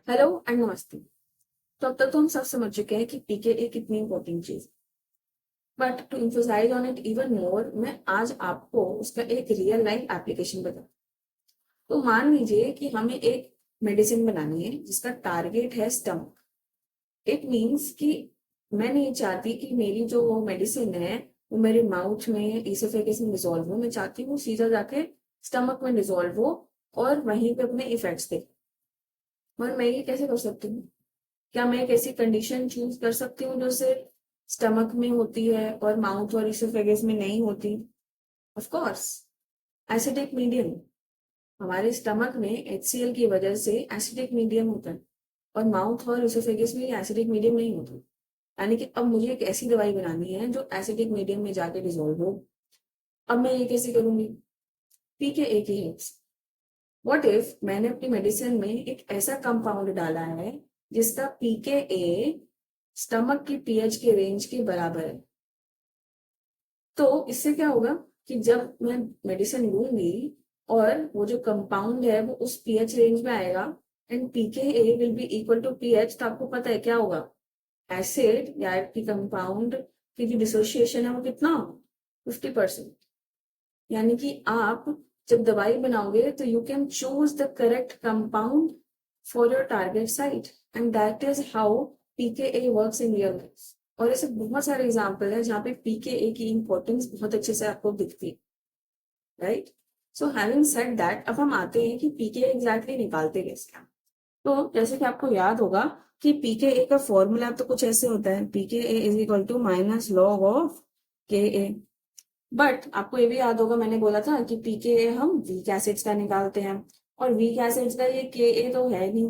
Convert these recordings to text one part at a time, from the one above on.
Hello and नमस्ते। तो अब तक तो हम सब समझ चुके हैं कि पीकेए कितनी इंपॉर्टेंट चीज। But to emphasize on it even more, मैं आज आपको उसका एक रियल लाइफ एप्लीकेशन बताऊं। तो मान लीजिए कि हमें एक मेडिसिन बनानी है जिसका टारगेट है स्टमक। इट मीन्स कि मैं नहीं चाहती कि मेरी जो वो मेडिसिन है वो मेरे माउथ में इसोफेगस में डिजोल्व हो। मैं चाहती हूँ सीधा जाके स्टमक में डिजोल्व हो और वहीं पे अपने इफेक्ट्स दे। और मैं ये कैसे कर सकती हूँ? क्या मैं एक ऐसी कंडीशन चूज कर सकती हूँ जो सिर्फ स्टमक में होती है और माउथ और इसोफेगस में नहीं होती? Of course, acidic medium. हमारे स्टमक में HCl की वजह से एसिडिक मीडियम होता है और माउथ और इसोफेगस में एसिडिक मीडियम नहीं होता। यानी कि अब मुझे एक ऐसी दवाई बनानी है जो एसिडिक मीडियम में जाके डिजोल्व हो। अब मैं ये कैसे करूंगी? पीके की हेल्प से। व्हाट इफ मैंने अपनी मेडिसिन में एक ऐसा कंपाउंड डाला है जिसका पीके स्टमक की पीएच के रेंज के बराबर है? तो इससे क्या होगा कि जब मैं मेडिसिन लूंगी और वो जो कंपाउंड है वो उस पीएच रेंज में आएगा and pK will be equal to pH, तो आपको पता है क्या होगा? एसिड या की कंपाउंड की जो डिसोसिएशन है वो कितना? 50%। यानी कि आप जब दवाई बनाओगे तो you can choose the correct compound for your target site and that is how pK works in real life. और ऐसे बहुत सारे एग्जाम्पल है जहाँ पे पीके की इंपॉर्टेंस बहुत अच्छे से आपको दिखती है, right? So having said that, अब हम आते हैं कि पीके एग्जैक्टली निकालते कैसे हैं। तो जैसे कि आपको याद होगा कि पीके का फॉर्मूला तो कुछ ऐसे होता है, pK is equal to minus log of K. But आपको ये भी याद होगा, मैंने बोला था कि पीके हम वीक एसिड्स का निकालते हैं और वीक एसिड्स का ये के तो है नहीं,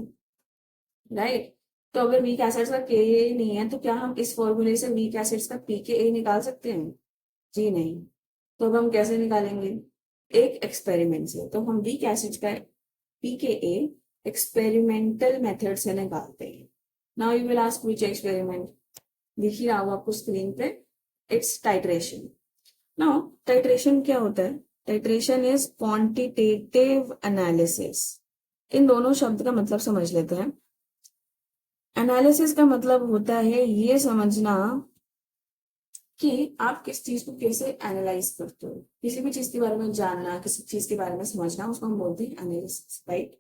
राइट? तो अगर वीक एसिड्स का के नहीं है तो क्या हम इस फॉर्मूले से वीक एसिड्स का पीके निकाल सकते हैं? जी नहीं। तो अब हम कैसे निकालेंगे? एक एक्सपेरिमेंट से। तो हम वीक एसिड्स का पीके एक्सपेरिमेंटल मेथड से निकालते हैं। Now you will ask which experiment? दिख ही रहा होगा आपको स्क्रीन पे, इट्स टाइट्रेशन। नाउ टाइट्रेशन क्या होता है? Titration is quantitative analysis. इन दोनों शब्द का मतलब समझ लेते हैं। एनालिसिस का मतलब होता है ये समझना कि आप किस चीज को कैसे एनालाइज करते हो। किसी भी चीज के बारे में जानना, किसी चीज के बारे में समझना, उसको हम बोलते हैं एनालिसिस, राइट?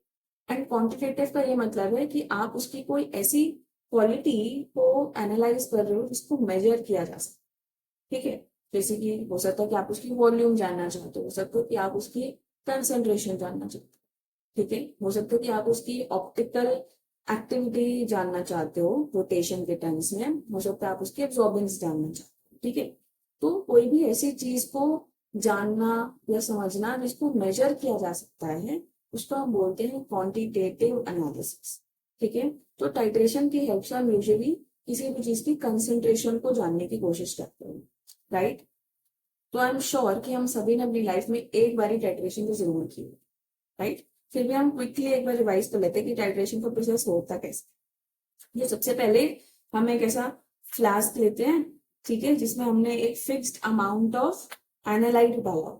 एंड क्वांटिटेटिव का ये मतलब है कि आप उसकी कोई ऐसी क्वालिटी को एनालाइज कर रहे हो जिसको मेजर किया जा सके। ठीक है? जैसे कि हो सकता है कि आप उसकी वॉल्यूम जानना चाहते हो सकता है कि आप उसकी कंसेंट्रेशन जानना चाहते हो, ठीक है? हो सकता है कि आप उसकी ऑप्टिकल एक्टिविटी जानना चाहते हो रोटेशन के टर्म्स में, हो सकता है आप उसकी एब्जॉर्बेंस जानना चाहते हो, ठीक है? तो कोई भी ऐसी चीज को जानना या समझना जिसको मेजर किया जा सकता है उसको हम बोलते हैं क्वांटिटेटिव एनालिसिस, ठीक है? तो टाइट्रेशन की हेल्प से हम यूजुअली किसी भी चीज की कंसेंट्रेशन को जानने की कोशिश करते हैं, राइट? तो आई एम श्योर कि हम सभी ने अपनी लाइफ में एक बार टाइट्रेशन तो जरूर की, राइट? फिर भी हम क्विकली एक बार रिवाइज कर लेते हैं कि टाइट्रेशन का प्रोसेस होता कैसे। ये सबसे पहले हम एक ऐसा फ्लास्क लेते हैं, ठीक है, जिसमें हमने एक फिक्स्ड अमाउंट ऑफ एनालाइट डाला।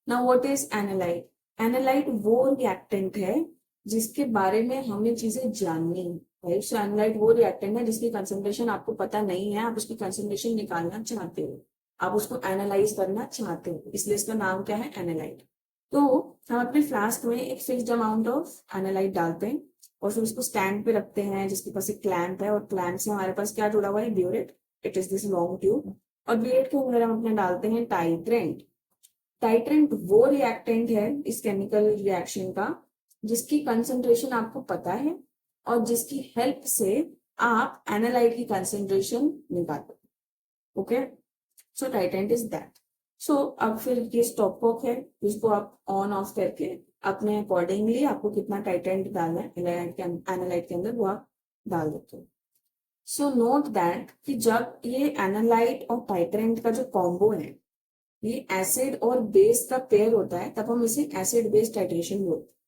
Now what is analyte? Analyte वो रिएक्टेंट है जिसके बारे में हमें चीजें जाननी है, राइट? सो एनालाइट वो रिएक्टेंट है जिसकी कंसेंट्रेशन आपको पता नहीं है, आप उसकी कंसेंट्रेशन निकालना चाहते हो, आप उसको एनालाइज करना चाहते हो, इसलिए इसका नाम क्या है? एनालाइट। तो हम अपने फ्लास्क में एक फिक्स्ड अमाउंट ऑफ एनालाइट डालते हैं और फिर उसको स्टैंड पे रखते हैं जिसके पास एक क्लैंप है और क्लैंप से हमारे पास क्या जुड़ा हुआ है? Burette. It is this long tube. और ब्यूरेट के अंदर हम अपने डालते हैं टाइट्रेंट। टाइट्रेंट वो रिएक्टेंट है इस केमिकल रिएक्शन का जिसकी कंसेंट्रेशन आपको पता है और जिसकी हेल्प से आप एनालाइट की कंसेंट्रेशन निकालो। Okay? So titrant is that. So अब फिर ये स्टॉपवॉक है जिसको आप ऑन ऑफ करके अपने अकॉर्डिंगली आपको कितना टाइट्रेंट डालना है एनालाइट के अंदर वो आप डाल देते हो। सो नोट दैट कि जब ये एनालाइट और टाइट्रेंट का जो कॉम्बो है ये एसिड और बेस का पेयर होता है तब हम इसे एसिड बेस टाइट्रेशन बोलते हैं।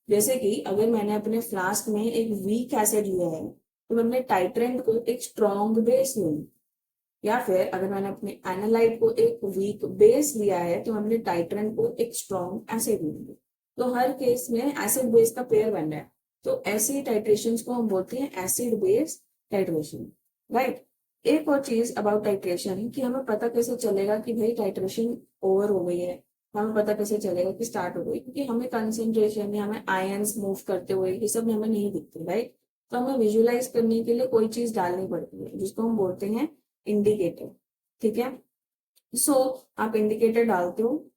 जैसे कि अगर मैंने अपने फ्लास्क में एक वीक एसिड लिया है तो मैंने टाइट्रेंट को एक स्ट्रॉन्ग बेस लूंगी, या फिर अगर मैंने अपने एनालाइट को एक वीक बेस लिया है तो हमने टाइट्रेंट को एक स्ट्रॉन्ग एसिड लिया। तो हर केस में एसिड बेस का पेयर बन रहा है। तो ऐसे टाइट्रेशन को हम बोलते हैं एसिड बेस टाइट्रेशन, राइट। एक और चीज अबाउट टाइट्रेशन कि हमें पता कैसे चलेगा कि भाई टाइट्रेशन ओवर हो गई है, हमें पता कैसे चलेगा कि स्टार्ट हो गई, क्योंकि हमें कंसेंट्रेशन या हमें आयंस मूव करते हुए ये सब हमें नहीं दिखते, राइट। तो हमें विजुअलाइज करने के लिए कोई चीज डालनी पड़ती है जिसको हम बोलते हैं इंडिकेटर, ठीक है। सो आप इंडिकेटर डालते हो,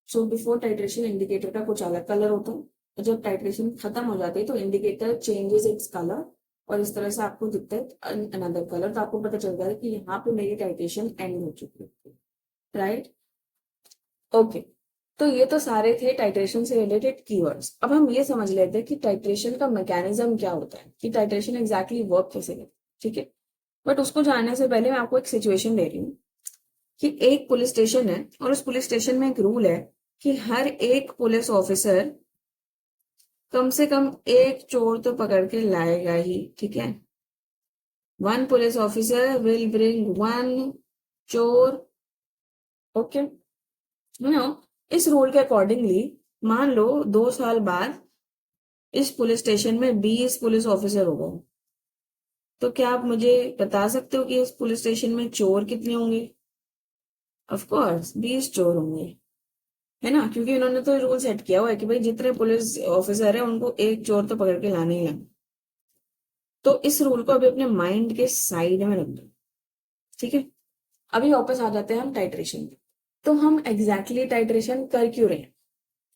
सो बिफोर टाइट्रेशन इंडिकेटर का कुछ अलग कलर होता है, और जब टाइट्रेशन खत्म हो जाती है तो इंडिकेटर चेंजेस इट्स कलर, और इस तरह से आपको दिखता है अनदर कलर, तो आपको पता चलता है कि यहाँ पे मेरी टाइट्रेशन एंड हो चुकी है, राइट। ओके, तो ये तो सारे थे टाइट्रेशन से रिलेटेड कीवर्ड्स। अब हम ये समझ लेते हैं कि टाइट्रेशन का मैकेनिज्म क्या होता है, कि टाइट्रेशन एग्जैक्टली वर्क कैसे करता है, ठीक है। बट उसको जानने से पहले मैं आपको एक सिचुएशन दे रही हूँ कि एक पुलिस स्टेशन है, और उस पुलिस स्टेशन में एक रूल है कि हर एक पुलिस ऑफिसर कम से कम एक चोर तो पकड़ के लाएगा ही, ठीक है। One police officer will bring one चोर, ओके। नो, इस रूल के अकॉर्डिंगली मान लो 2 साल बाद इस पुलिस स्टेशन में 20 पुलिस ऑफिसर हो गए, तो क्या आप मुझे बता सकते हो कि इस पुलिस स्टेशन में चोर कितने होंगे? ऑफ कोर्स 20 चोर होंगे, है ना, क्योंकि उन्होंने तो रूल सेट किया हुआ है कि भाई जितने पुलिस ऑफिसर है उनको एक चोर तो पकड़ के लाने ही लाना। तो इस रूल को अभी अपने माइंड के साइड में रख दो, ठीक है। अभी वापस आ जाते हैं हम टाइट्रेशन पे। तो हम एग्जैक्टली टाइट्रेशन कर क्यों रहे हैं?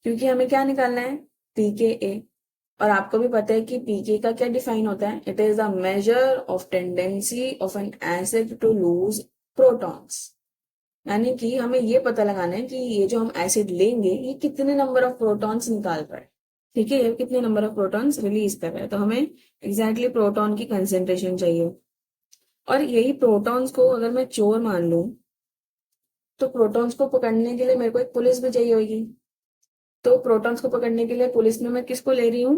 क्योंकि हमें क्या निकालना है, पीके। और आपको भी पता है कि पीके का क्या डिफाइन होता है, it is the measure of tendency of an acid to lose protons. यानी कि हमें ये पता लगाना है कि ये जो हम एसिड लेंगे ये कितने नंबर ऑफ प्रोटॉन्स निकाल रहा है, ठीक है, ये कितने नंबर ऑफ प्रोटॉन्स रिलीज कर रहा है। तो हमें एग्जैक्टली प्रोटॉन की कंसेंट्रेशन चाहिए, और यही प्रोटॉन्स को अगर मैं चोर मान लूं तो प्रोटॉन्स को पकड़ने के लिए मेरे को एक पुलिस भी चाहिए होगी। तो प्रोटॉन्स को पकड़ने के लिए पुलिस में मैं किसको ले रही हूँ,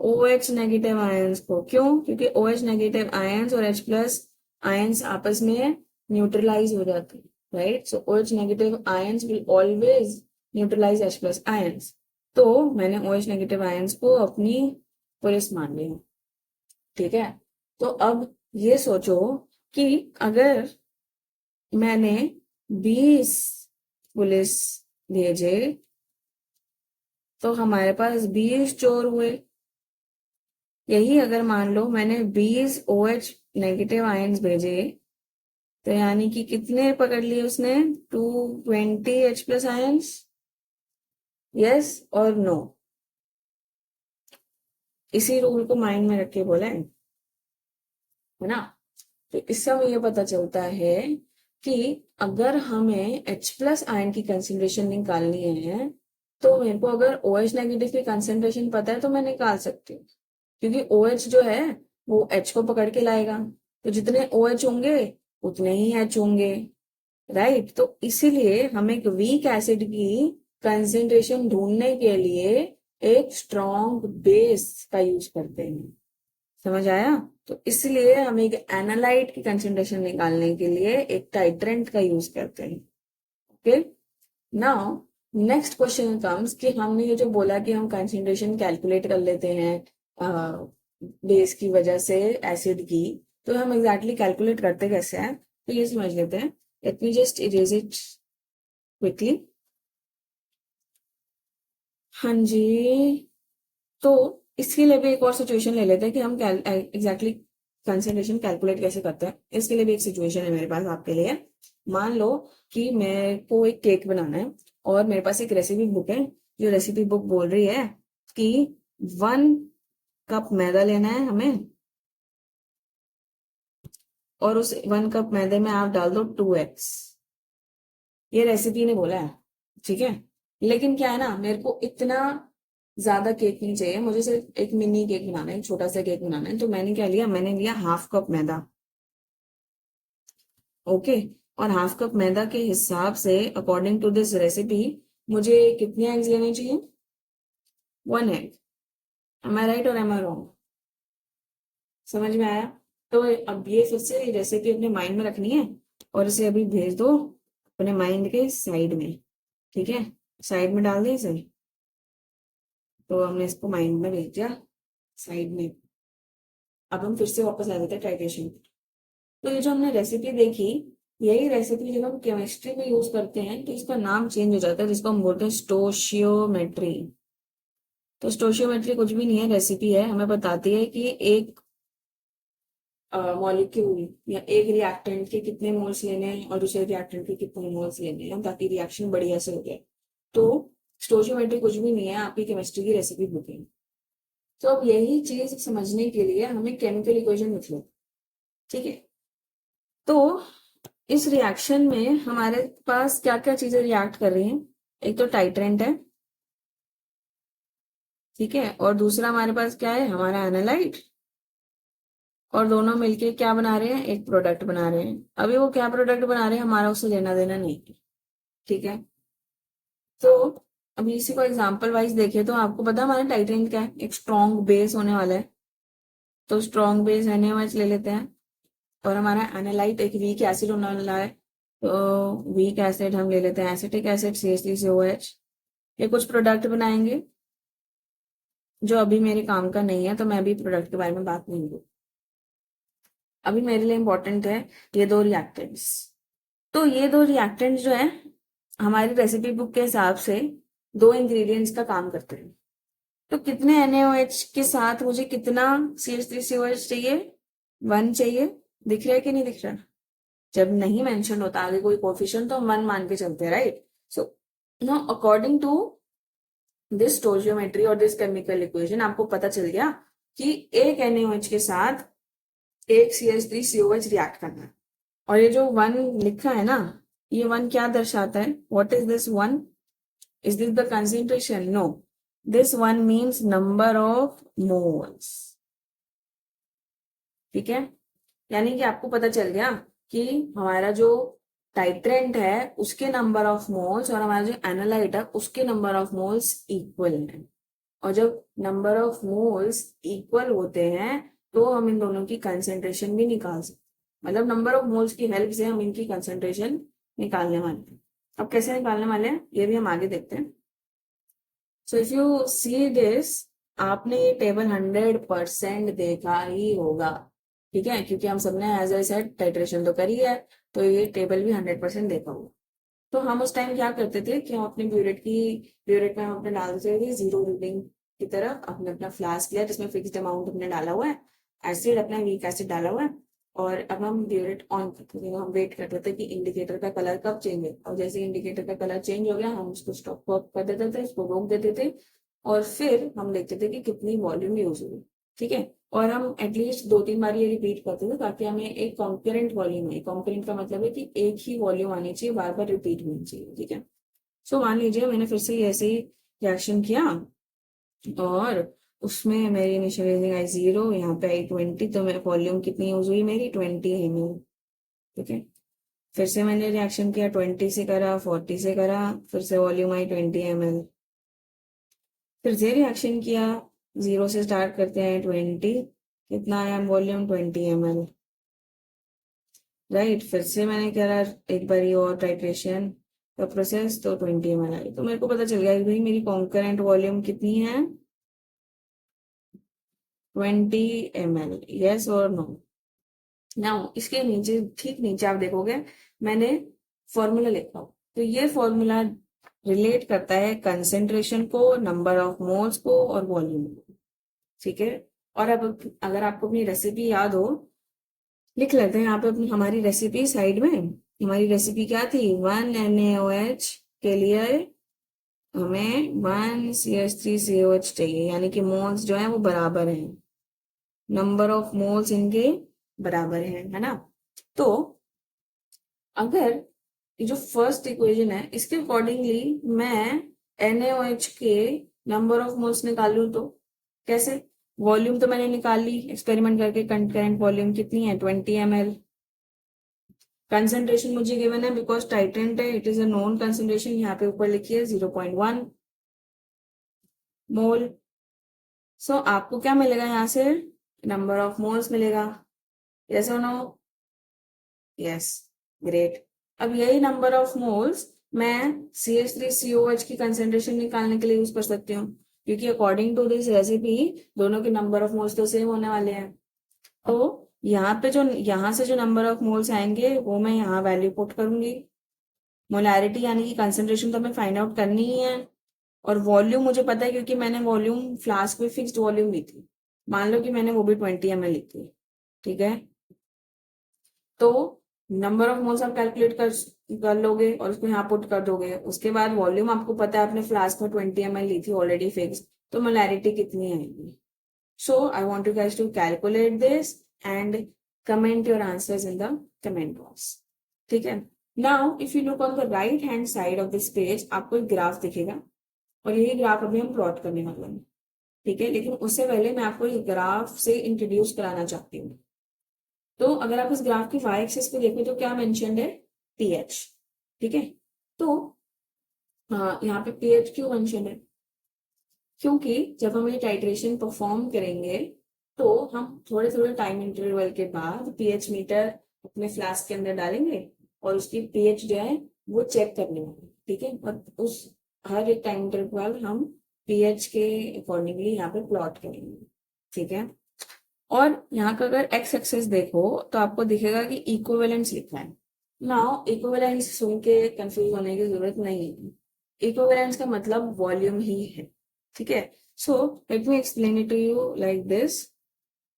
OH नेगेटिव आयंस को। क्यों? क्योंकि OH नेगेटिव आयंस और H प्लस आयंस आपस में न्यूट्रलाइज हो जाते हैं, right. So OH negative ions will always neutralize H plus ions. तो मैंने OH नेगेटिव आयंस को अपनी पुलिस मान ली, ठीक है। तो अब ये सोचो कि अगर मैंने 20 पुलिस भेजे तो हमारे पास 20 चोर हुए। यही अगर मान लो मैंने 20 OH नेगेटिव आयंस भेजे, तो यानी कि कितने पकड़ लिए उसने, 220 H प्लस आयंस, यस और नो। इसी रूल को माइंड में रख के बोला है ना। तो इससे हमें ये पता चलता है कि अगर हमें H प्लस आयन की कंसेंट्रेशन निकालनी है तो मेरे को अगर OH नेगेटिव की कंसेंट्रेशन पता है तो मैं निकाल सकती हूँ, क्योंकि OH जो है वो H को पकड़ के लाएगा, तो जितने OH होंगे उतने ही H होंगे, राइट। तो इसीलिए हम एक वीक एसिड की कंसेंट्रेशन ढूंढने के लिए एक स्ट्रॉन्ग बेस का यूज करते हैं, समझ आया। तो इसलिए हम एक एनालाइट की कंसेंट्रेशन निकालने के लिए एक टाइट्रेंट का यूज करते हैं, okay. Now next question comes कि हमने ये जो बोला कि हम कंसेंट्रेशन कैलकुलेट कर लेते हैं बेस की वजह से एसिड की, तो हम एग्जैक्टली कैलकुलेट करते कैसे हैं, तो ये समझ लेते हैं। Let me just erase it quickly. हाँ जी, तो इसके लिए भी एक और सिचुएशन ले लेते हैं कि हम एग्जैक्टली कंसेंट्रेशन कैलकुलेट कैसे करते हैं। इसके लिए भी एक सिचुएशन है मेरे पास आपके लिए। मान लो कि मेरे को एक केक बनाना है और मेरे पास एक रेसिपी बुक है। जो रेसिपी बुक बोल रही है कि 1 कप मैदा लेना है हमें, और उस 1 कप मैदे में आप डाल दो 2 eggs। ये रेसिपी ने बोला है, ठीक है। लेकिन क्या है ना, मेरे को इतना ज्यादा केक नहीं चाहिए, मुझे सिर्फ एक मिनी केक बनाना है, छोटा सा केक बनाना है। तो मैंने क्या लिया, मैंने लिया 1/2 कप मैदा, ओके। और 1/2 कप मैदा के हिसाब से अकॉर्डिंग टू दिस रेसिपी मुझे कितने एग्स लेने चाहिए, 1 egg। एम आई राइट और एम आई रॉन्ग? समझ में आया? तो अब ये फिर से रेसिपी अपने माइंड में रखनी है और इसे अभी भेज दो अपने माइंड के साइड में, ठीक है। साइड में डाल दिया इसे, तो हमने इसको माइंड में भेज दिया। साइड में। अब हम फिर से वापस आ जाते हैं टाइट्रेशन। तो ये जो हमने रेसिपी देखी, यही रेसिपी जब हम केमिस्ट्री में यूज करते हैं तो इसका नाम चेंज हो जाता है, जिसको हम बोलते हैं स्टोशियोमेट्री। तो स्टोशियोमेट्री कुछ भी नहीं है, रेसिपी है, हमें बताती है कि एक मॉलिक्यूल या एक रिएक्टेंट के कितने मोल्स लेने हैं और दूसरे रिएक्टेंट के कितने मोल्स लेने हैं ताकि रिएक्शन बढ़िया से हो जाए। तो स्टोशियोमेट्री कुछ भी नहीं है, आपकी केमिस्ट्री की रेसिपी बुक है। तो अब यही चीज समझने के लिए हमें केमिकल इक्वेशन लिख लो, ठीक है। तो इस रिएक्शन में हमारे पास क्या क्या चीजें रिएक्ट कर रही हैं। एक तो टाइट्रेंट है, ठीक है, और दूसरा हमारे पास क्या है, हमारा एनालाइट। और दोनों मिलके क्या बना रहे हैं, एक प्रोडक्ट बना रहे हैं। अभी वो क्या प्रोडक्ट बना रहे हैं हमारा उससे लेना देना नहीं है, ठीक है। तो अभी इसी को एग्जांपल वाइज देखें तो आपको पता है हमारा टाइट्रेंट क्या है, एक स्ट्रॉन्ग बेस होने वाला है। तो स्ट्रॉन्ग बेस NaOH ले लेते हैं। और हमारा एनालाइट एक वीक एसिड होने वाला है, तो वीक एसिड हम ले लेते हैं एसिटिक एसिड CH3COH। ये कुछ प्रोडक्ट बनाएंगे जो अभी मेरे काम का नहीं है, तो मैं अभी प्रोडक्ट के बारे में बात नहीं करूँ। अभी मेरे लिए इंपॉर्टेंट है ये दो रिएक्टेंट्स। तो ये दो रिएक्टेंट्स जो है हमारी रेसिपी बुक के हिसाब से दो इंग्रेडिएंट्स का काम करते हैं। तो कितने NaOH के साथ मुझे कितना CH3COH चाहिए, 1 चाहिए। दिख रहा है कि नहीं दिख रहा। जब नहीं मेंशन होता आगे कोई कोफिशिएंट तो हम 1 मान के चलते हैं, right. So now according to this stoichiometry और दिस केमिकल इक्वेशन आपको पता चल गया कि एक NaOH के साथ एक CH3COH रिएक्ट करना है। और ये जो 1 लिखा है ना, ये 1 क्या दर्शाता है, what is this 1? Is this the concentration? No, this 1 means number of moles, ठीक है। यानी कि आपको पता चल गया कि हमारा जो टाइट्रेंट है उसके नंबर ऑफ मोल्स और हमारा जो एनालाइट है उसके नंबर ऑफ मोल्स इक्वल है। और जब नंबर ऑफ मोल्स इक्वल होते हैं तो हम इन दोनों की कंसेंट्रेशन भी निकाल सकते, मतलब नंबर ऑफ मोल्स की हेल्प से हम इनकी कंसेंट्रेशन निकालने वाले हैं। अब कैसे निकालने वाले हैं ये भी हम आगे देखते हैं। So if you see this, आपने ये टेबल 100% देखा ही होगा, ठीक है, क्योंकि हम सबने एज आई सेड टाइट्रेशन तो करी है, तो ये टेबल भी 100% देखा होगा। तो हम उस टाइम क्या करते थे कि हम अपने ब्यूरेट में हम अपने डाल देते थे जीरो रीडिंग की तरफ अपने अपना फ्लास्क लिया जिसमें फिक्स्ड अमाउंट हमने डाला हुआ है, एसिड अपना वीक एसिड डाला हुआ है। और अब हम ब्यूरेट ऑन करते थे, हम वेट करते थे कि इंडिकेटर का कलर कब चेंज हो, और जैसे इंडिकेटर का कलर चेंज हो गया हम उसको स्टॉप कर देते थे, उसको रोक देते थे। और फिर हम देखते थे कि कितनी वॉल्यूम यूज हुई, ठीक है। और हम एटलीस्ट 2-3 बार ये रिपीट करते थे ताकि हमें एक कॉन्करेंट वॉल्यूम है। कॉन्करेंट का मतलब है कि एक ही वॉल्यूम आनी चाहिए, बार बार रिपीट होनी चाहिए, ठीक है। सो मान लीजिए मैंने फिर से ऐसे ही रिएक्शन किया और उसमें मेरी इनिशियलाइजिंग आई 0, यहाँ पे आई 20, तो मैं वॉल्यूम कितनी यूज हुई मेरी 20 ml, ठीक है। फिर से मैंने रिएक्शन किया 20 से करा, 40 से करा, फिर से वॉल्यूम आई 20 ml। फिर से रिएक्शन किया, 0 से स्टार्ट करते हैं 20, कितना आया वॉल्यूम 20 ml, राइट। फिर से मैंने करा एक बारी और टाइट्रेशन का प्रोसेस, तो 20 ml आई। तो मेरे को पता चल गया कि भाई मेरी कॉन्करेंट वॉल्यूम कितनी है, 20 ml, यस और नो। नाउ इसके नीचे, ठीक नीचे आप देखोगे मैंने फॉर्मूला लिखा हो, तो ये फॉर्मूला रिलेट करता है कंसेंट्रेशन को, नंबर ऑफ मोल्स को और वॉल्यूम को, ठीक है। और अब अगर आपको अपनी रेसिपी याद हो, लिख लेते हैं यहाँ पे अपनी हमारी रेसिपी साइड में। हमारी रेसिपी क्या थी, 1 NaOH के लिए हमें 1 CH3COH चाहिए, यानी कि मोल्स जो है वो बराबर हैं, नंबर ऑफ मोल्स इनके बराबर है ना। तो अगर ये जो फर्स्ट इक्वेशन है इसके अकॉर्डिंगली मैं NaOH के नंबर ऑफ मोल्स निकाल लूं तो कैसे, वॉल्यूम तो मैंने निकाल ली एक्सपेरिमेंट करके, कंकरेंट वॉल्यूम कितनी है 20 ml। कंसेंट्रेशन मुझे गिवन है बिकॉज टाइट्रेंट है, it is a known concentration, यहाँ पे ऊपर लिखिए 0.1 मोल। सो आपको क्या मिलेगा यहाँ से, नंबर ऑफ मोल्स मिलेगा, यस और नो, यस, ग्रेट। अब यही नंबर ऑफ मोल्स मैं CH3COH की कंसेंट्रेशन निकालने के लिए यूज कर सकती हूँ। क्योंकि अकॉर्डिंग टू दिस रेसिपी दोनों के नंबर ऑफ मोल्स तो सेम होने वाले हैं। तो यहाँ पे जो यहाँ से जो नंबर ऑफ मोल्स आएंगे वो मैं यहाँ वैल्यू पुट करूंगी। मोलैरिटी यानी कि कंसंट्रेशन तो हमें फाइंड आउट करनी ही है, और वॉल्यूम मुझे पता है क्योंकि मैंने वॉल्यूम फ्लास्क में फिक्स्ड वॉल्यूम ली थी। मान लो कि मैंने वो भी 20 ml ली थी, ठीक है। तो नंबर ऑफ मोल्स आप कैलकुलेट कर लोगे और उसको यहाँ पुट कर दोगे। उसके बाद वॉल्यूम आपको पता है, आपने फ्लास्क में 20 ml ली थी ऑलरेडी फिक्स, तो मोलैरिटी कितनी आएगी। So I want you guys to calculate this and comment your answers in the comment box, ठीक है। Now if you look on the right hand side of this page, आपको एक graph दिखेगा, और यही ग्राफ अभी हम प्लॉट करने वाले हैं, ठीक है। लेकिन उससे पहले मैं आपको इस ग्राफ से इंट्रोड्यूस कराना चाहती हूँ। तो अगर आप इस ग्राफ की वाई एक्सिस पे देखो तो क्या मेंशन्ड है, पीएच, ठीक है। तो यहाँ पे पीएच क्यों मेंशन्ड है, क्योंकि जब हम ये टाइट्रेशन परफॉर्म करेंगे तो हम थोड़े थोड़े टाइम इंटरवल के बाद पीएच मीटर अपने फ्लास्क के अंदर डालेंगे और उसकी पीएच जो है वो चेक करने वाले, ठीक है। और उस हर एक टाइम इंटरवल हम पीएच के अकॉर्डिंगली यहाँ पे प्लॉट करेंगे, ठीक है। और यहाँ का अगर एक्स एक्सिस देखो तो आपको दिखेगा कि इक्विवेलेंस लिखा है। नाउ इक्विवेलेंस सुन के कंफ्यूज होने की जरूरत नहीं है, इक्विवेलेंस का मतलब वॉल्यूम ही है, ठीक है। So let me explain it to you like this.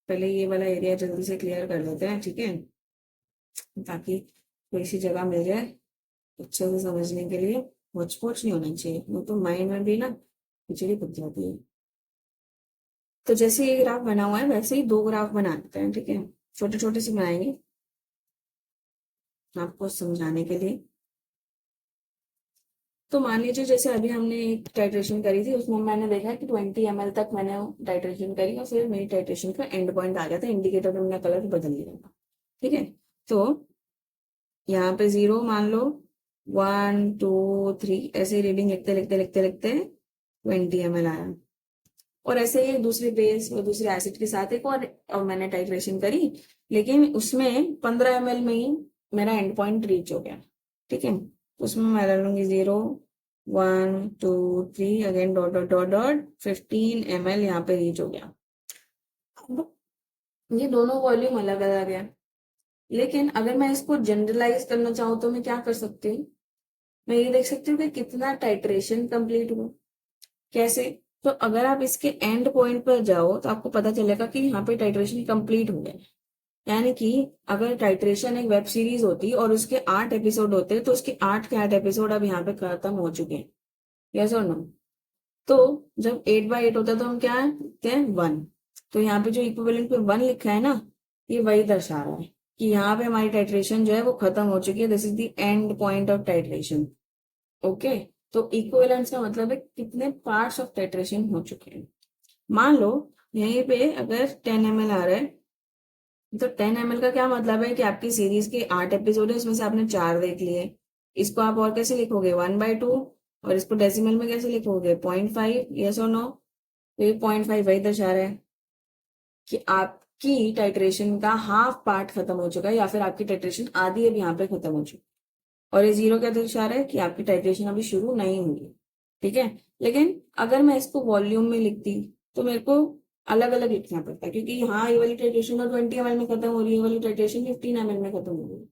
पहले ये वाला एरिया जल्दी से क्लियर कर लेते हैं, ठीक है, ताकि थोड़ी सी जगह मिल जाए अच्छे से समझने के लिए। होच पोच नहीं होना चाहिए, वो तो माइंड में भी ना खिचड़ी पक जाती है। तो जैसे ये ग्राफ बना हुआ है वैसे ही दो ग्राफ बना देते हैं, ठीक है। छोटे छोटे से बनाएंगे आपको समझाने के लिए। तो मान लीजिए जैसे अभी हमने एक टाइट्रेशन करी थी, उसमें मैंने देखा कि 20 ml तक मैंने टाइट्रेशन करी और फिर मेरी टाइट्रेशन का एंड पॉइंट आ गया था, इंडिकेटर में मैंने कलर बदल दिया था, ठीक है। तो यहाँ पे 0 मान लो, 1 2 3 ऐसे रीडिंग लिखते लिखते लिखते लिखते 20 ml आया। और ऐसे ही दूसरे बेस और दूसरे एसिड के साथ एक और मैंने टाइट्रेशन करी, लेकिन उसमें 15 ml में ही मेरा एंड पॉइंट रीच हो गया, ठीक है। उसमें मैं डालूंगी 0 1 2 3 again dot dot dot dot 15 ml यहाँ पे रीच हो गया। अब ये दोनों वॉल्यूम अलग अलग है, लेकिन अगर मैं इसको जनरलाइज करना चाहूँ तो मैं क्या कर सकती हूँ, मैं ये देख सकती हूँ कि कितना टाइट्रेशन कंप्लीट हुआ। कैसे, तो अगर आप इसके एंड पॉइंट पर जाओ तो आपको पता चलेगा कि यहाँ पे टाइट्रेशन कंप्लीट हो गया। यानी कि अगर टाइट्रेशन एक वेब सीरीज होती और उसके 8 एपिसोड होते तो उसके 8 के 8 एपिसोड अब यहाँ पे खत्म हो चुके हैं, यस और नो। तो जब 8/8 होता है तो हम क्या कहते हैं, 1। तो यहाँ पे जो इक्विवेलेंट पे 1 लिखा है ना, ये वही दर्शा रहा है कि यहाँ पे हमारी टाइट्रेशन जो है वो खत्म हो चुकी है। This is the end point of titration, okay. तो इक्विवेलेंस का मतलब है कितने पार्ट्स ऑफ टाइट्रेशन हो चुके हैं। मान लो यहीं पे अगर 10 ml आ रहा है, तो 10 ml का क्या मतलब है कि आपकी सीरीज के 8 एपिसोड है, उसमें से आपने 4 देख लिए। इसको आप और कैसे लिखोगे, 1/2। और इसको डेसिमल में कैसे लिखोगे, 0.5, यस और नो। तो ये 0.5 वही दर्शा रहा है कि आपकी टाइट्रेशन का हाफ पार्ट खत्म हो चुका है, या फिर आपकी टाइट्रेशन आधी अब यहाँ पे खत्म हो चुकी है। और ये 0 क्या दर्शा रहा है कि आपकी टाइट्रेशन अभी शुरू नहीं हुई, ठीक है। लेकिन अगर मैं इसको वॉल्यूम में लिखती तो मेरे को अलग अलग लिखना पड़ता, क्योंकि यहाँ ये वाली टाइट्रेशन तो 20 ml में खत्म हो रही है, ये वाली टाइट्रेशन 15 ml में खत्म हो रही है।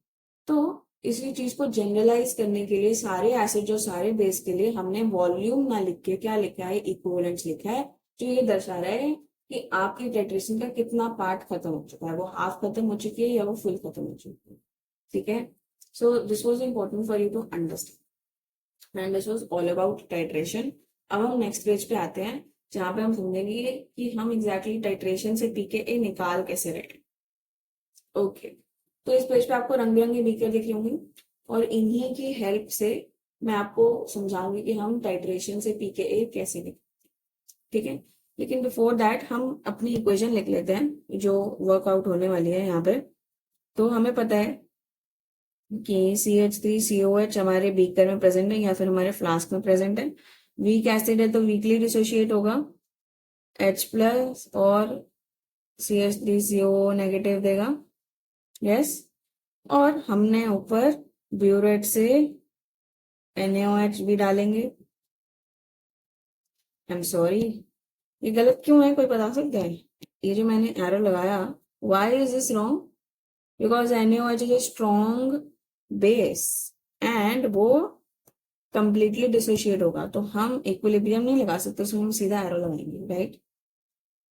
तो इसी चीज को जनरलाइज करने के लिए सारे एसिड और सारे बेस के लिए हमने वॉल्यूम ना लिख के क्या लिखा है, इक्विवेलेंट्स लिखा है, जो ये दर्शा रहा है कि आपकी टाइट्रेशन का कितना पार्ट खत्म हो चुका है, वो हाफ खत्म हो चुकी है या वो फुल खत्म हो चुकी है, ठीक है। So this was important for you to understand and this was all about titration. अब हम नेक्स्ट पेज पे आते हैं जहां पे हम समझेंगे कि हम एग्जैक्टली टाइट्रेशन से पीके निकाल कैसे रहे हैं, ओके। तो इस पेज पे आपको रंग बिरंगी बीकर दिख रही होंगी और इन्हीं की हेल्प से मैं आपको समझाऊंगी कि हम टाइट्रेशन से पीके कैसे लिखें, ठीक है। लेकिन बिफोर दैट हम अपनी इक्वेशन लिख लेते हैं जो वर्कआउट होने वाली है यहाँ पे। तो हमें पता है कि CH3COH हमारे बीकर में प्रेजेंट है या फिर हमारे फ्लास्क में प्रेजेंट है। वीक एसिड है तो वीकली डिसोशिएट होगा, H+ और CH3CO नेगेटिव देगा, यस। और हमने ऊपर ब्यूरेट से NaOH भी डालेंगे, आई एम सॉरी, ये गलत क्यों है, कोई बता सकता है? ये जो मैंने एरो लगाया, why is this wrong? Because NaOH is a strong base and वो कंप्लीटली डिसोशिएट होगा, तो हम इक्विलिब्रियम नहीं लगा सकते, उसमें हम सीधा एरो लगाएंगे, राइट?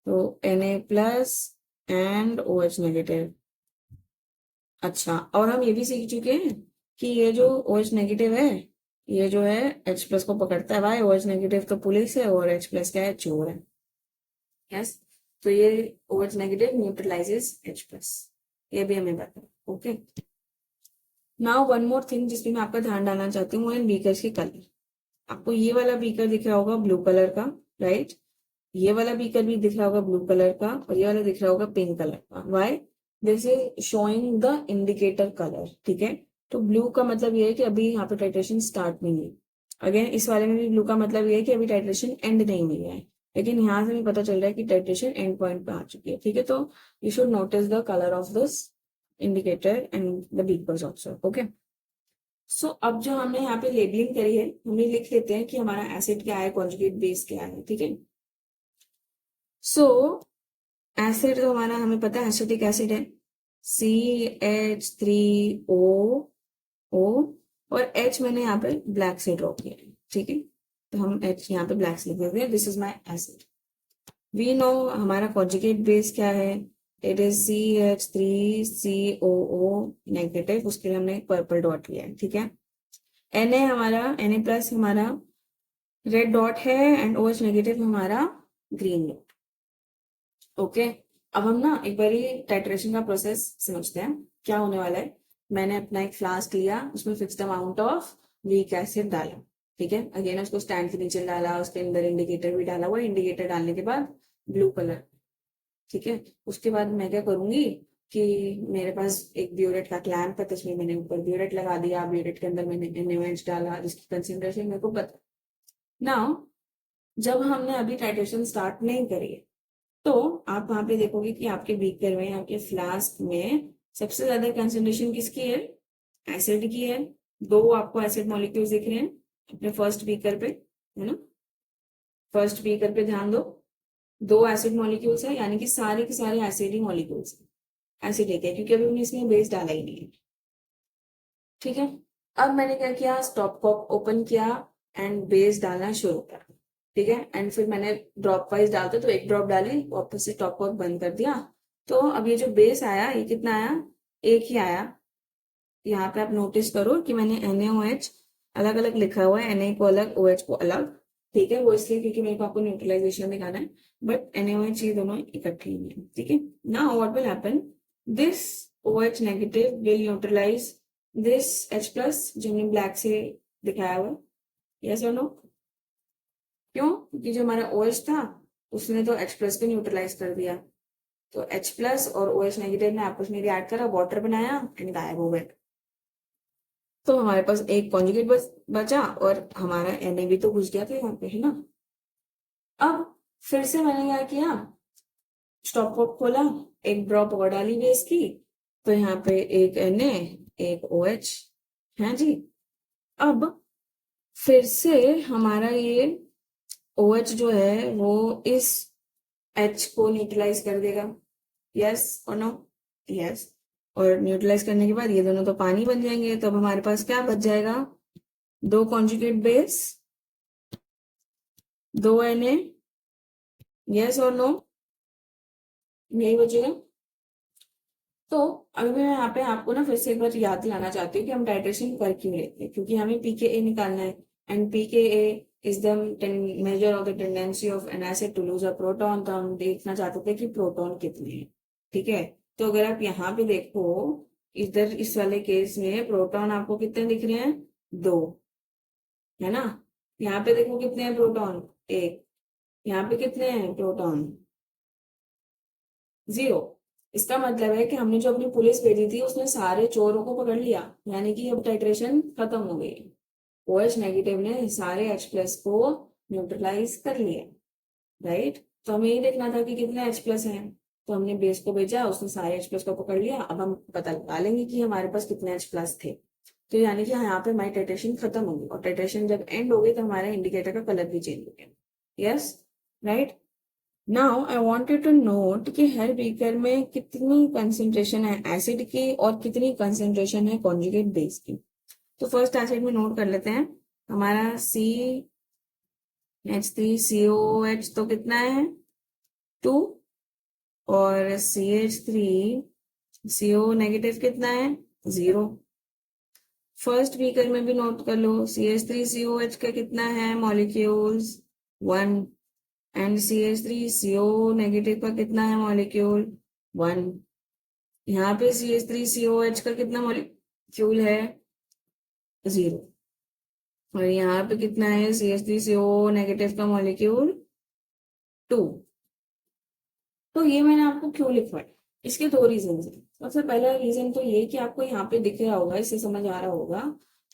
तो Na plus and OH negative. अच्छा, और हम ये भी सीख चुके हैं कि ये जो OH नेगेटिव है, ये जो है H प्लस को पकड़ता है, भाई OH नेगेटिव तो पुलिस है और H प्लस क्या है, चोर है। यस, तो ये OH negative neutralises H plus, ये भी हमें पता है। Okay, now one more thing जिसमें मैं आपका ध्यान डालना चाहती हूँ, वो इन बीकर्स के कलर। आपको ये वाला बीकर दिख रहा होगा ब्लू कलर का, राइट? ये वाला बीकर भी दिख रहा होगा ब्लू कलर का, और ये वाला दिख रहा होगा पिंक कलर का। Why? This is showing the indicator colour, ठीक है? तो ब्लू का मतलब ये है कि अभी यहाँ पे टाइट्रेशन स्टार्ट नहीं है। अगेन इस वाले में भी ब्लू का मतलब ये है कि अभी टाइट्रेशन एंड नहीं हुई है, लेकिन यहाँ से भी पता चल रहा है कि टाइट्रेशन एंड पॉइंट पे आ चुकी है, ठीक है? तो you should notice the colour of this indicator and the beakers also. Okay, so अब जो हमने यहाँ पे लेबलिंग करी है, हम ये लिख लेते हैं कि हमारा एसिड क्या है, कॉन्जुगेट बेस क्या है, ठीक है? सो एसिड तो हमारा हमें पता है एसिटिक एसिड है, CH3O O, और H मैंने यहाँ पे ब्लैक से ड्रॉ किया है, ठीक है? तो हम H यहाँ पे ब्लैक से लिख देते हैं, this is my acid. We know हमारा कॉन्जुगेट बेस क्या है, इट इज CH3COO नेगेटिव, उसके लिए हमने पर्पल डॉट लिया है, ठीक है? Na हमारा Na प्लस हमारा रेड डॉट है एंड OH नेगेटिव हमारा ग्रीन डॉट। ओके, अब हम ना एक बार टाइट्रेशन का प्रोसेस समझते हैं क्या होने वाला है। मैंने अपना एक फ्लास्क लिया, उसमें fixed amount of weak acid डाला, ठीक है? अगेन उसको स्टैंड के नीचे डाला, उसके अंदर इंडिकेटर भी डाला हुआ, इंडिकेटर डालने के बाद ब्लू कलर, ठीक है? उसके बाद मैं क्या करूंगी कि मेरे पास एक ब्यूरेट का क्लैंप है, तो उसमें मैंने ऊपर ब्यूरेट लगा दिया, ब्यूरेट के अंदर मैंने NaOH डाला जिसकी कंसेंट्रेशन मेरे को पता। नाउ जब हमने अभी टाइट्रेशन स्टार्ट नहीं करी है, तो आप वहां पे देखोगे कि आपके बीकर में, आपके फ्लास्क में सबसे ज्यादा कंसंट्रेशन किसकी है? एसिड की है। दो आपको एसिड मॉलिक्यूल्स दिख रहे हैं अपने फर्स्ट बीकर पे, है ना? फर्स्ट बीकर पे ध्यान दो, दो एसिड मॉलिक्यूल्स है, यानी कि सारे के सारे एसिड ही मॉलिक्यूल्स है, एसिडिक है, क्योंकि अभी हमने इसमें बेस डाला ही नहीं है, ठीक है? अब मैंने क्या किया, स्टॉप कॉक ओपन किया एंड बेस डालना शुरू करा, ठीक है? एंड फिर मैंने ड्रॉप वाइज डालते, तो एक ड्रॉप डाली, वापस से टॉप कॉक बंद कर दिया। तो अब ये जो बेस आया, ये कितना आया? एक ही आया। यहाँ पे आप नोटिस करो कि मैंने NaOH अलग अलग लिखा हुआ है, Na को अलग, OH को अलग, ठीक है? वो इसलिए क्योंकि मेरे को आपको न्यूट्रलाइजेशन दिखाना है, बट NaOH ये दोनों इकट्ठे ही है, ठीक है? Now what will happen, this OH negative will neutralize this H plus जो हमने ब्लैक से दिखाया हुआ, यस और नो? क्यों? क्योंकि जो हमारा OH था उसने तो H प्लस को न्यूट्रलाइज कर दिया, तो H प्लस और OH नेगेटिव ने आपस में रिएक्ट करा, वाटर बनाया एंड गायब हो गए। तो हमारे पास एक कॉन्जुगेट बचा और हमारा Na भी तो घुस गया था यहाँ पे, है ना? अब फिर से मैंने क्या किया, स्टॉप कॉक खोला, एक ड्रॉप और डाली बेस की, तो यहाँ पे एक Na एक OH, है जी? अब फिर से हमारा ये OH जो है वो इस H को न्यूट्रलाइज कर देगा, यस और नो? यस। और न्यूट्रलाइज करने के बाद ये दोनों तो पानी बन जाएंगे, तो अब हमारे पास क्या बच जाएगा? दो कॉन्जुगेट बेस, दो Na, यस और नो? यही बचेगा। तो अभी मैं यहाँ पे आपको ना फिर से एक बार याद दिलाना चाहती हूँ कि हम टाइट्रेशन कर क्यों लेते हैं, क्योंकि हमें pKa निकालना है, and pKa is the measure of the tendency of an acid to lose a proton. तो हम देखना चाहते थे कि प्रोटॉन कितने हैं, ठीक है? तो अगर आप यहाँ पे देखो, इधर इस वाले केस में प्रोटॉन आपको कितने दिख रहे हैं? दो, है ना? यहाँ पे देखो कितने हैं प्रोटॉन? एक। यहाँ पे कितने हैं प्रोटॉन? जीरो। इसका मतलब है कि हमने जो अपनी पुलिस भेजी थी उसने सारे चोरों को पकड़ लिया, यानी कि अब टाइट्रेशन खत्म हो गई। OH नेगेटिव ने सारे H प्लस को न्यूट्रलाइज कर लिया, राइट? तो हमें यही देखना था कि कितने H प्लस हैं, तो हमने बेस को भेजा, उसने सारे H प्लस को पकड़ लिया। अब हम पता लगा लेंगे कि हमारे पास कितने H प्लस थे, तो यानी कि यहाँ पे हमारी टाइट्रेशन खत्म होगी, और टाइट्रेशन जब एंड हो गई तो हमारे इंडिकेटर का कलर भी चेंज हो गया। Yes, right. Now I wanted to note कि हर बीकर में कितनी कंसेंट्रेशन है एसिड की और कितनी कंसेंट्रेशन है कॉन्जुगेट बेस की। तो फर्स्ट एसिड में नोट कर लेते हैं। हमारा CH3COOH तो कितना है 2, और CH3CO नेगेटिव कितना है 0। फर्स्ट बीकर में भी नोट कर लो, CH3COH का कितना है मॉलिक्यूल्स 1, एंड CH3CO नेगेटिव का कितना है मॉलिक्यूल 1। यहाँ पे CH3COH का कितना मॉलिक्यूल है 0, और यहाँ पे कितना है CH3CO नेगेटिव का मॉलिक्यूल 2। तो ये मैंने आपको क्यों लिखवाया, इसके दो रीजन है। सबसे पहला रीजन तो ये कि आपको यहाँ पे दिख रहा होगा, इससे समझ आ रहा होगा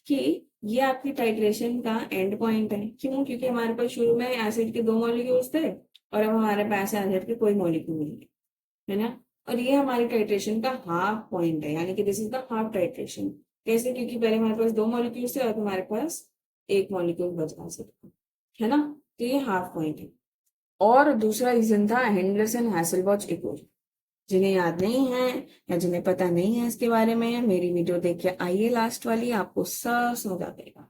कि ये आपकी टाइट्रेशन का एंड पॉइंट है। क्यों? क्योंकि हमारे पास शुरू में एसिड के 2 मॉलिक्यूल्स थे और अब हमारे पास एसिड के कोई मॉलिक्यूल नहीं है ना। और ये हमारी टाइट्रेशन का हाफ पॉइंट है, यानी कि this is the half titration. कैसे? क्योंकि पहले हमारे पास 2 मॉलिक्यूल्स थे और हमारे पास 1 मॉलिक्यूल बचा सकता है ना। तो ये हाफ पॉइंट है। और दूसरा रीजन था हेंडरसन हैसेलबॉच इक्वेशन। जिन्हें याद नहीं है या जिन्हें पता नहीं है इसके बारे में, मेरी वीडियो देख के आइए लास्ट वाली, आपको सब समझ आ जाएगा।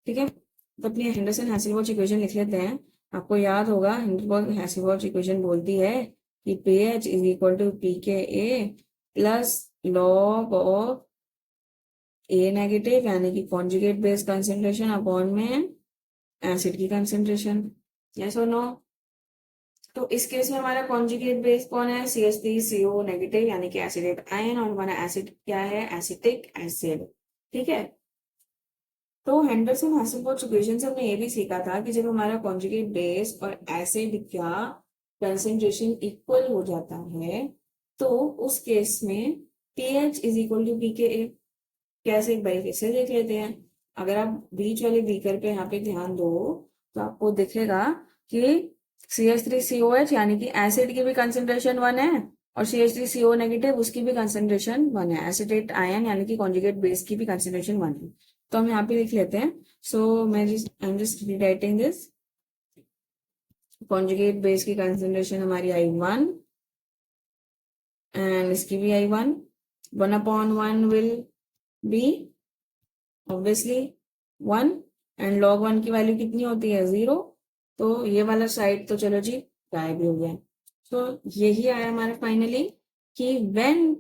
ठीक है, तो अपनी हेंडरसन हैसेलबॉच इक्वेशन लिख लेते हैं। आपको याद होगा हेंडरसन हैसेलबॉच इक्वेशन बोलती है कि pH is equal to pKa plus log of A negative, यानी कि कॉन्जुगेट बेस कंसेंट्रेशन अपॉन में एसिड की कंसेंट्रेशन। यस और नो? तो इस केस में हमारा कॉन्जुगेट बेस कौन है CH3CO नेगेटिव, यानी कि एसिडेट आयन, और हमारा एसिड क्या है एसिटिक एसिड। ठीक है, तो हेंडरसन हैसेलबॉच इक्वेशन से हमने ये भी सीखा था कि जब हमारा कॉन्जुगेट बेस और एसिड का कंसेंट्रेशन इक्वल हो जाता है तो उस केस में pH is equal to pKa। कैसे? एक बार फिर से देख लेते हैं। अगर आप बीच वाले बीकर पे यहाँ पे ध्यान दो तो आपको दिखेगा कि CH3COH यानी कि एसिड की भी कंसेंट्रेशन 1 है और CH3CO नेगेटिव उसकी भी कंसेंट्रेशन 1 है। एसिडेट आयन यानी कि कॉन्जुगेट बेस की भी कंसेंट्रेशन 1 है। तो हम यहाँ पे लिख लेते हैं। सो मैं I am just rewriting this. Conjugate base की कंसेंट्रेशन हमारी I1 एंड इसकी भी I1। 1/1 will be obviously 1, and log 1 की वैल्यू कितनी होती है 0। तो ये वाला साइड तो चलो जी गायब ही हो गया। तो यही आया हमारा फाइनली कि when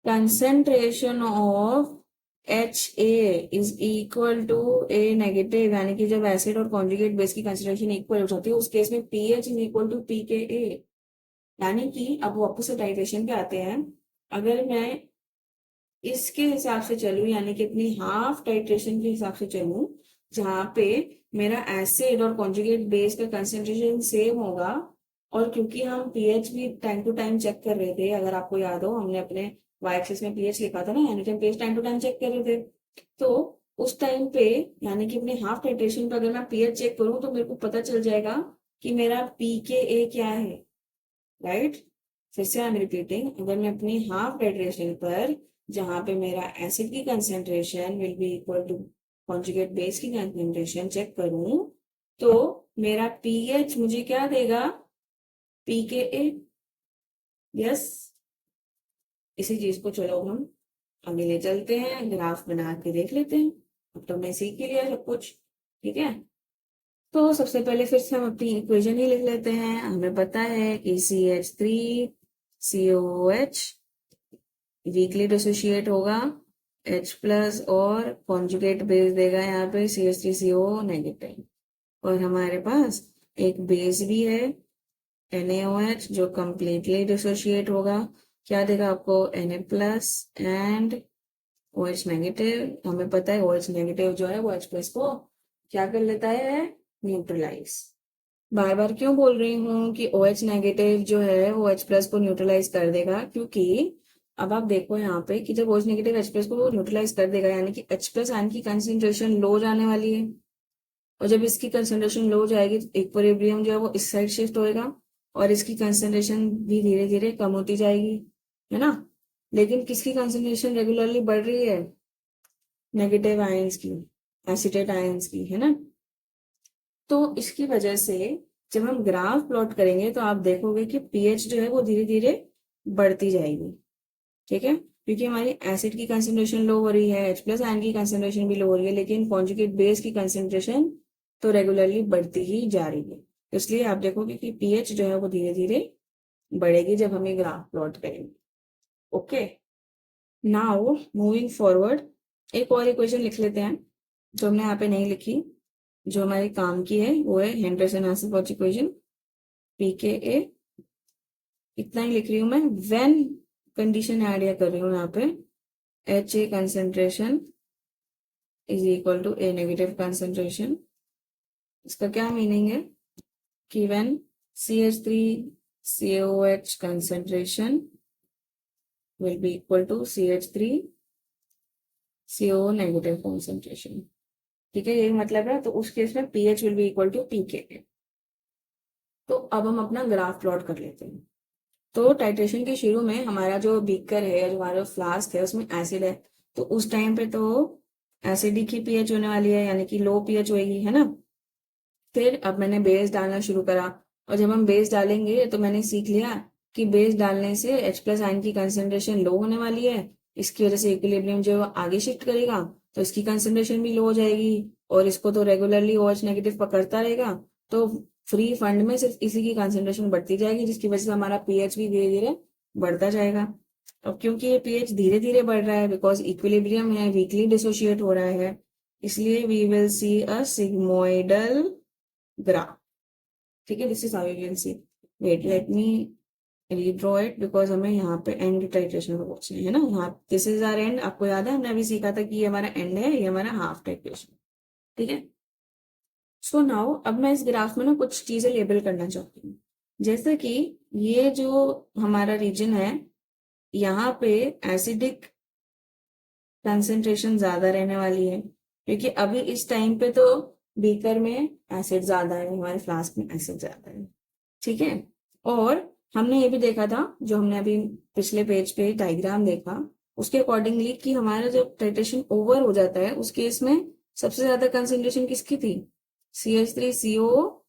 concentration of HA is equal to A negative, यानी कि जब एसिड और कॉन्जुगेट बेस की कंसेंट्रेशन इक्वल हो जाती है उस केस में pH is equal to pKa। यानी कि अब वापस से टाइट्रेशन पे आते हैं। अगर मैं इसके हिसाब से चलूं, यानी कि अपनी हाफ टाइट्रेशन के हिसाब से चलूं, जहां पे मेरा एसिड और कॉन्जुगेट बेस का कंसेंट्रेशन सेम होगा, और क्योंकि हम पीएच भी टाइम टू टाइम चेक कर रहे थे, अगर आपको याद हो हमने अपने वाई एक्सिस में पीएच लिखा था ना, यानी कि हम pH time to time check कर रहे थे। तो उस टाइम पे यानी कि अपने हाफ टाइट्रेशन पे अगर मैं पीएच चेक करूं तो मेरे को पता चल जाएगा कि मेरा पीकेए क्या है, राइट। फिर से आई एम रिपीटिंग, अगर मैं अपनी हाफ टाइट्रेशन पर जहां पे मेरा एसिड की concentration will be equal to conjugate base की कंसेंट्रेशन चेक करूं तो मेरा पीएच मुझे क्या देगा pKa। यस, इसी चीज को चलो हम आगे ले चलते हैं, ग्राफ बना के देख लेते हैं। अब तो मैं सीख ही लिया सब कुछ। ठीक है, तो सबसे पहले फिर से हम अपनी इक्वेशन ही लिख लेते हैं। हमें पता है कि CH3COOH वीकली डिसोशिएट होगा H प्लस और कॉन्जुगेट बेस देगा यहाँ पे CH3CO नेगेटिव, और हमारे पास एक बेस भी है NaOH जो कंप्लीटली डिसोशिएट होगा। क्या देगा आपको Na plus and OH negative. हमें पता है OH नेगेटिव जो है वो H प्लस को क्या कर लेता है न्यूट्रलाइज। बार बार क्यों बोल रही हूँ कि OH नेगेटिव जो है वो H प्लस को न्यूट्रलाइज कर देगा, क्योंकि अब आप देखो यहाँ पे कि जब OH नेगेटिव H प्लस को न्यूट्रलाइज कर देगा यानी कि H प्लस आयन की कंसेंट्रेशन लो जाने वाली है, और जब इसकी कंसेंट्रेशन लो जाएगी तो इक्विलिब्रियम जो है वो इस साइड शिफ्ट होएगा और इसकी कंसेंट्रेशन भी धीरे धीरे कम होती जाएगी, है ना। लेकिन किसकी कंसेंट्रेशन रेगुलरली बढ़ रही है नेगेटिव आयंस की, एसिटेट आयंस की, है ना। तो इसकी वजह से जब हम ग्राफ प्लॉट करेंगे तो आप देखोगे कि पीएच जो है वो धीरे धीरे बढ़ती जाएगी, ठीक है, क्योंकि हमारी एसिड की कंसेंट्रेशन लो हो रही है, H+ आयन की कंसेंट्रेशन भी लो हो रही है, लेकिन कॉन्जुगेट बेस की कंसेंट्रेशन तो रेगुलरली बढ़ती ही जा रही है। इसलिए आप देखोगे कि पीएच जो है वो धीरे धीरे बढ़ेगी जब हम ये ग्राफ प्लॉट करेंगे। ओके, नाउ मूविंग फॉरवर्ड एक और इक्वेशन लिख लेते हैं जो हमने यहाँ पे नहीं लिखी, जो हमारे काम की है, वो है हेंडरसन-हार्ट्ज इक्वेशन, pKa। इतना ही लिख रही हूँ मैं। व्हेन कंडीशन ऐड या कर रही हूँ यहाँ पे, HA concentration is equal to A negative concentration. इसका क्या मीनिंग है कि when CH3COOH concentration will be equal to CH3CO negative concentration, ठीक है, यही मतलब है। तो उस केस में pH will be equal to pKa। तो अब हम अपना ग्राफ प्लॉट कर लेते हैं। तो टाइट्रेशन के शुरू में हमारा जो बीकर है, जो हमारा फ्लास्क है, उसमें एसिड है, तो उस टाइम पे तो एसिडिक ही पीएच होने वाली है, यानी कि लो पीएच होगी, है ना। फिर अब मैंने बेस डालना शुरू करा, और जब हम बेस डालेंगे तो मैंने सीख लिया कि बेस डालने से H+ आयन की कंसेंट्रेशन लो होने वाली है। इसकी वजह से इक्विलिब्रियम जो है आगे शिफ्ट करेगा, तो इसकी कंसेंट्रेशन भी लो हो जाएगी, और इसको तो रेगुलरली OH नेगेटिव पकड़ता रहेगा, तो फ्री फंड में सिर्फ इसी की कंसेंट्रेशन बढ़ती जाएगी, जिसकी वजह से हमारा पीएच भी धीरे धीरे बढ़ता जाएगा। अब क्योंकि ये पीएच धीरे धीरे बढ़ रहा है, बिकॉज इक्विलिब्रियम है, वीकली डिसोशिएट हो रहा है, इसलिए we will see a sigmoidal graph, ठीक है। This is how you will see. Wait, let me redraw it, because हमें यहाँ पे एंड टाइट्रेशन को पहुंचना है ना। यहाँ दिस इज आवर एंड। आपको याद है हमने अभी सीखा था कि ये हमारा एंड है, ये हमारा हाफ टाइट्रेशन, ठीक है। सो नाउ अब मैं इस ग्राफ में ना कुछ चीजें लेबल करना चाहती हूँ, जैसे कि ये जो हमारा रीजन है, यहाँ पे एसिडिक कंसेंट्रेशन ज्यादा रहने वाली है, क्योंकि अभी इस टाइम पे तो बीकर में एसिड ज्यादा है, हमारे फ्लास्क में एसिड ज्यादा है, ठीक है। और हमने ये भी देखा था, जो हमने अभी पिछले पेज पे डायग्राम देखा, उसके अकॉर्डिंगली कि हमारा जब टाइट्रेशन ओवर हो जाता है उस केस में सबसे ज्यादा कंसेंट्रेशन किसकी थी, CH3CO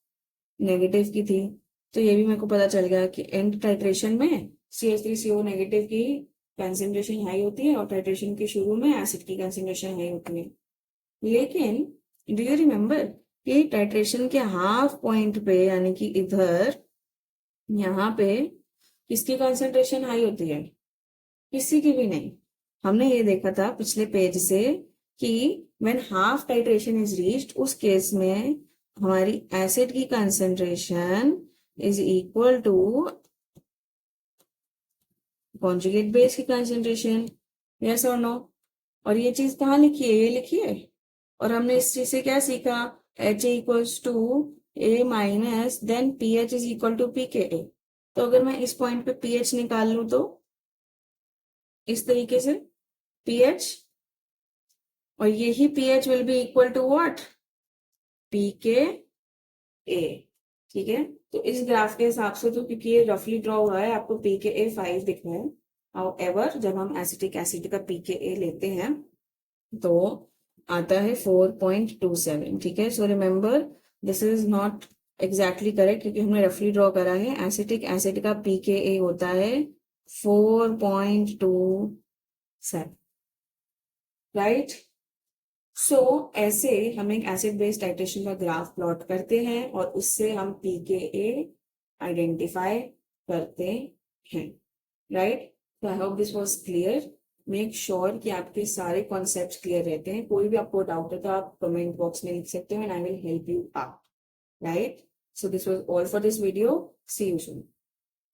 नेगेटिव की थी। तो ये भी मेरे को पता चल गया कि एंड टाइट्रेशन में CH3CO नेगेटिव की कंसेंट्रेशन हाई होती है, और टाइट्रेशन के शुरू में एसिड की कंसेंट्रेशन हाई होती है। लेकिन डू यू रिमेम्बर कि टाइट्रेशन के हाफ पॉइंट पे, यानी कि इधर यहाँ पे किसकी कंसेंट्रेशन हाई होती है, किसी की भी नहीं। हमने ये देखा था पिछले पेज से कि when half titration is reached, उस केस में हमारी एसिड की concentration is equal to conjugate base की कंसेंट्रेशन, यस और नो। और ये चीज कहाँ लिखी है, ये लिखी है। और हमने इस चीज से क्या सीखा, HA equals to A minus then pH is equal to pKa। तो अगर मैं इस पॉइंट पे pH निकाल लूं तो इस तरीके से pH, और यही pH will be equal to what, pKa, ठीक है। तो इस ग्राफ के हिसाब से, तो क्योंकि ये रफली ड्रॉ हुआ है, आपको pKa 5 दिख रहा है। हाउएवर जब हम एसिटिक एसिड का pKa लेते हैं तो आता है 4.27, ठीक है। So remember this is not exactly correct, क्योंकि हमने रफली ड्रॉ करा है। एसिटिक एसिड का pKa होता है 4.27, राइट। सो ऐसे हम एक एसिड बेस्ड टाइट्रेशन का ग्राफ प्लॉट करते हैं, और उससे हम pKa आइडेंटिफाई करते हैं, राइट। तो I hope this was clear. Make sure कि आपके सारे कॉन्सेप्ट्स क्लियर रहते हैं। कोई भी आपको डाउट है तो आप कमेंट बॉक्स में लिख सकते हो, and I will help you out, right. So this was all for this video. See you soon.